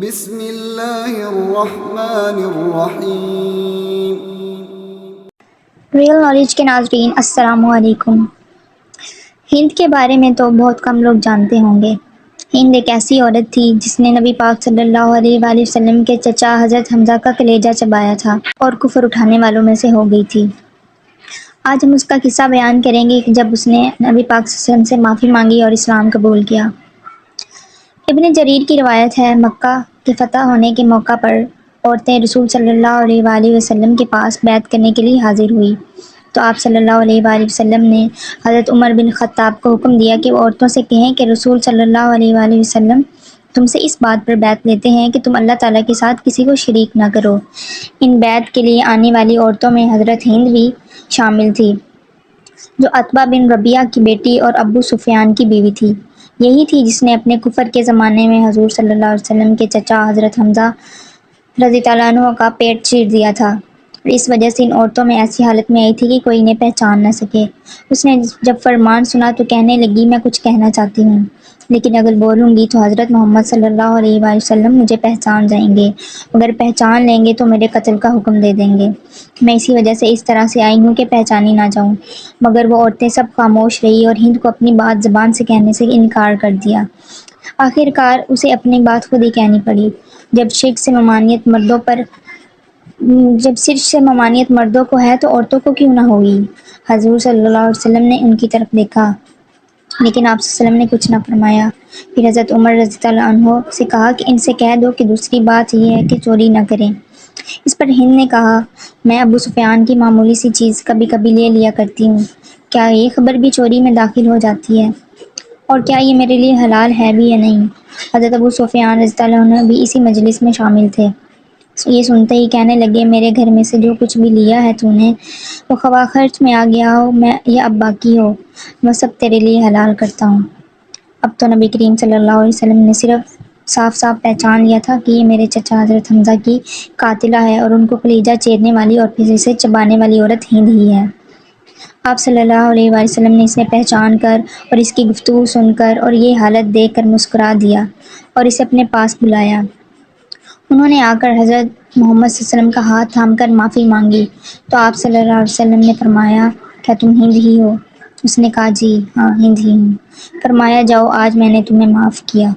بسم اللہ الرحمن الرحیم۔ ریئل نالج کے ناظرین السلام علیکم۔ ہند کے بارے میں تو بہت کم لوگ جانتے ہوں گے۔ ہند ایک ایسی عورت تھی جس نے نبی پاک صلی اللہ علیہ وآلہ وسلم کے چچا حضرت حمزہ کا کلیجہ چبایا تھا اور کفر اٹھانے والوں میں سے ہو گئی تھی۔ آج ہم اس کا قصہ بیان کریں گے کہ جب اس نے نبی پاک صلی اللہ علیہ وسلم سے معافی مانگی اور اسلام قبول کیا۔ ابن جریر کی روایت ہے، مکہ کے فتح ہونے کے موقع پر عورتیں رسول صلی اللہ علیہ وآلہ وسلم کے پاس بیعت کرنے کے لیے حاضر ہوئی تو آپ صلی اللہ علیہ وآلہ وسلم نے حضرت عمر بن خطاب کو حکم دیا کہ وہ عورتوں سے کہیں کہ رسول صلی اللہ علیہ وآلہ وسلم تم سے اس بات پر بیعت لیتے ہیں کہ تم اللہ تعالیٰ کے ساتھ کسی کو شریک نہ کرو۔ ان بیعت کے لیے آنے والی عورتوں میں حضرت ہند بھی شامل تھی، جو عتبہ بن ربیعہ کی بیٹی اور ابو سفیان کی بیوی تھی۔ یہی تھی جس نے اپنے کفر کے زمانے میں حضور صلی اللہ علیہ وسلم کے چچا حضرت حمزہ رضی اللہ عنہ کا پیٹ چیر دیا تھا، اور اس وجہ سے ان عورتوں میں ایسی حالت میں آئی تھی کہ کوئی انہیں پہچان نہ سکے۔ اس نے جب فرمان سنا تو کہنے لگی، میں کچھ کہنا چاہتی ہوں، لیکن اگر بولوں گی تو حضرت محمد صلی اللہ علیہ وآلہ وسلم مجھے پہچان جائیں گے، اگر پہچان لیں گے تو میرے قتل کا حکم دے دیں گے۔ میں اسی وجہ سے اس طرح سے آئی ہوں کہ پہچانی نہ جاؤں۔ مگر وہ عورتیں سب خاموش رہی اور ہند کو اپنی بات زبان سے کہنے سے انکار کر دیا۔ آخر کار اسے اپنی بات خود ہی کہنی پڑی۔ جب شرک سے ممانعت مردوں کو ہے تو عورتوں کو کیوں نہ ہوگی؟ حضور صلی اللہ علیہ وسلم نے ان کی طرف دیکھا، لیکن آپ صلی اللہ علیہ وسلم نے کچھ نہ فرمایا۔ پھر حضرت عمر رضی اللہ عنہ سے کہا کہ ان سے کہہ دو کہ دوسری بات یہ ہے کہ چوری نہ کریں۔ اس پر ہند نے کہا، میں ابو سفیان کی معمولی سی چیز کبھی کبھی لے لیا کرتی ہوں، کیا یہ خبر بھی چوری میں داخل ہو جاتی ہے؟ اور کیا یہ میرے لیے حلال ہے بھی یا نہیں؟ حضرت ابو سفیان رضی اللہ عنہ بھی اسی مجلس میں شامل تھے۔ یہ سنتے ہی کہنے لگے، میرے گھر میں سے جو کچھ بھی لیا ہے تو نے، وہ خواہ خرچ میں آ گیا ہو یا اب باقی ہو، وہ سب تیرے لیے حلال کرتا ہوں۔ اب تو نبی کریم صلی اللہ علیہ وسلم نے صرف صاف پہچان لیا تھا کہ یہ میرے چچا حضرت حمزہ کی قاتلہ ہے اور ان کو کلیجہ چیرنے والی اور پھر سے چبانے والی عورت ہند ہی ہے۔ آپ صلی اللہ علیہ وآلہ وسلم نے اسے پہچان کر اور اس کی گفتگو سن کر اور یہ حالت دیکھ کر مسکرا دیا اور اسے اپنے پاس بلایا۔ انہوں نے آ کر حضرت محمد صلی اللہ علیہ وسلم کا ہاتھ تھام کر معافی مانگی تو آپ صلی اللہ علیہ وسلم نے فرمایا، کیا تم ہند ہی ہو؟ اس نے کہا، جی ہاں ہند ہی ہوں۔ فرمایا، جاؤ، آج میں نے تمہیں معاف کیا۔